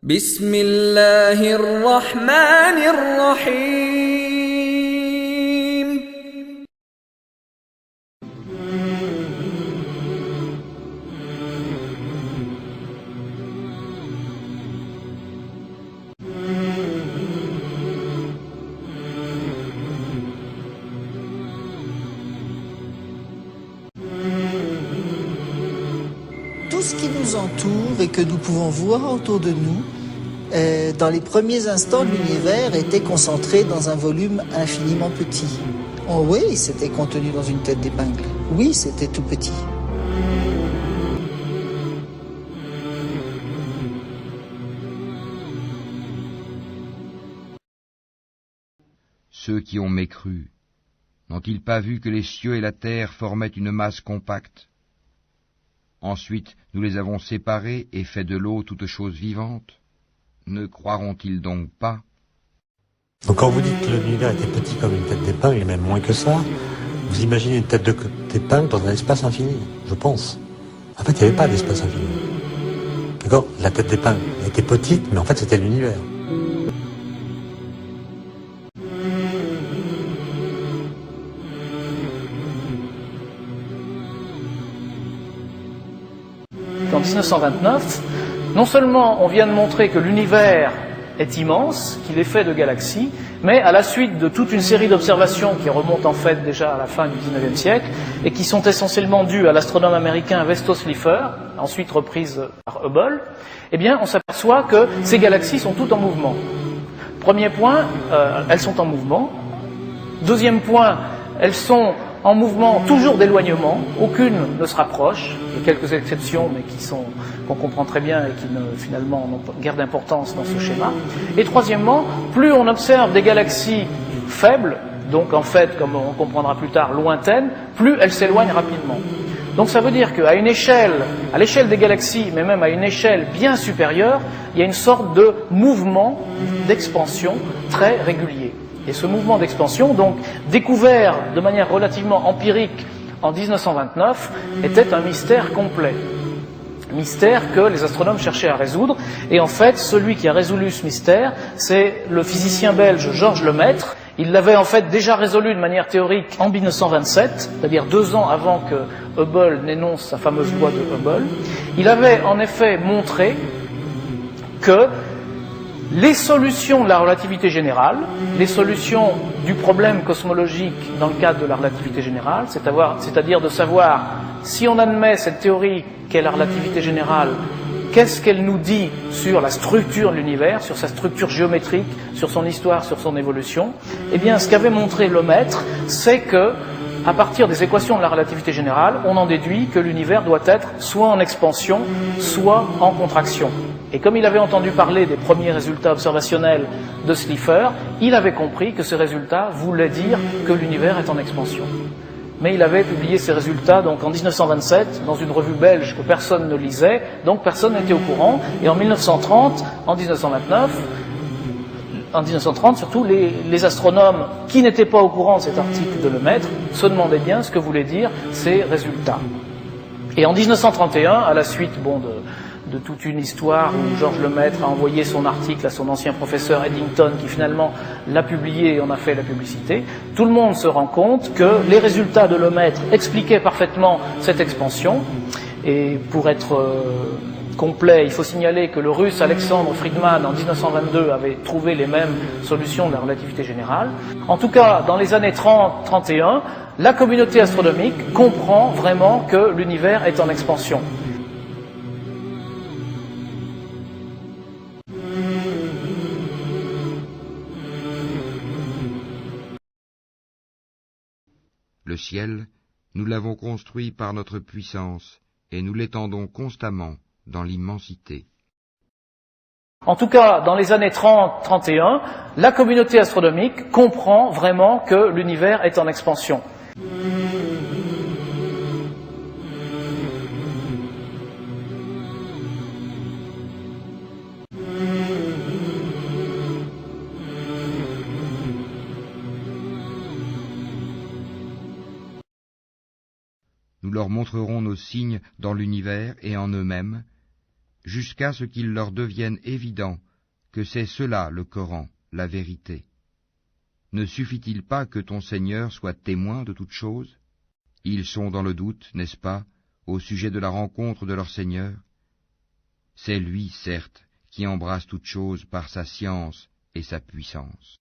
بسم الله الرحمن الرحيم. Tout ce qui nous entoure et que nous pouvons voir autour de nous, dans les premiers instants, l'univers était concentré dans un volume infiniment petit. Oh oui, c'était contenu dans une tête d'épingle. Oui, c'était tout petit. Ceux qui ont mécru, n'ont-ils pas vu que les cieux et la terre formaient une masse compacte? Ensuite, nous les avons séparés et fait de l'eau toute chose vivante. Ne croiront-ils donc pas? Donc quand vous dites que l'univers était petit comme une tête d'épingle, et même moins que ça, vous imaginez une tête d'épingle dans un espace infini, je pense. En fait, il n'y avait pas d'espace infini. D'accord? La tête d'épingle était petite, mais en fait, c'était l'univers. En 1929, non seulement on vient de montrer que l'univers est immense, qu'il est fait de galaxies, mais à la suite de toute une série d'observations qui remontent en fait déjà à la fin du XIXe siècle et qui sont essentiellement dues à l'astronome américain Vesto Slipher, ensuite reprise par Hubble, eh bien on s'aperçoit que ces galaxies sont toutes en mouvement. Premier point, elles sont en mouvement. Deuxième point, elles sont en mouvement toujours d'éloignement, aucune ne se rapproche, il y a quelques exceptions mais qu'on comprend très bien et qui finalement n'ont pas guère d'importance dans ce schéma. Et troisièmement, plus on observe des galaxies faibles, donc en fait, comme on comprendra plus tard, lointaines, plus elles s'éloignent rapidement. Donc ça veut dire qu'à une échelle, à l'échelle des galaxies, mais même à une échelle bien supérieure, il y a une sorte de mouvement d'expansion très régulier. Et ce mouvement d'expansion, donc découvert de manière relativement empirique en 1929, était un mystère complet. Mystère que les astronomes cherchaient à résoudre. Et en fait, celui qui a résolu ce mystère, c'est le physicien belge Georges Lemaître. Il l'avait en fait déjà résolu de manière théorique en 1927, c'est-à-dire 2 ans avant que Hubble n'énonce sa fameuse loi de Hubble. Il avait en effet montré que les solutions de la relativité générale, les solutions du problème cosmologique dans le cadre de la relativité générale, c'est-à-dire de savoir si on admet cette théorie qu'est la relativité générale, qu'est-ce qu'elle nous dit sur la structure de l'univers, sur sa structure géométrique, sur son histoire, sur son évolution. Eh bien, ce qu'avait montré Lemaître, c'est que, à partir des équations de la relativité générale, on en déduit que l'univers doit être soit en expansion, soit en contraction. Et comme il avait entendu parler des premiers résultats observationnels de Slipher, il avait compris que ces résultats voulaient dire que l'univers est en expansion. Mais il avait publié ces résultats donc en 1927 dans une revue belge que personne ne lisait, donc personne n'était au courant. Et en 1930, en 1930 surtout, les astronomes qui n'étaient pas au courant de cet article de Lemaître se demandaient bien ce que voulaient dire ces résultats. Et en 1931, à la suite de toute une histoire où Georges Lemaître a envoyé son article à son ancien professeur Eddington qui finalement l'a publié et en a fait la publicité, tout le monde se rend compte que les résultats de Lemaître expliquaient parfaitement cette expansion. Et pour être complet, il faut signaler que le russe Alexandre Friedmann en 1922 avait trouvé les mêmes solutions de la relativité générale. En tout cas, dans les années 30-31, la communauté astronomique comprend vraiment que l'univers est en expansion. Le ciel, nous l'avons construit par notre puissance, et nous l'étendons constamment dans l'immensité. En tout cas, dans les années 30-31, la communauté astronomique comprend vraiment que l'univers est en expansion. Nous leur montrerons nos signes dans l'univers et en eux-mêmes, jusqu'à ce qu'il leur devienne évident que c'est cela le Coran, la vérité. Ne suffit-il pas que ton Seigneur soit témoin de toutes choses? Ils sont dans le doute, n'est-ce pas, au sujet de la rencontre de leur Seigneur? C'est lui, certes, qui embrasse toutes choses par sa science et sa puissance.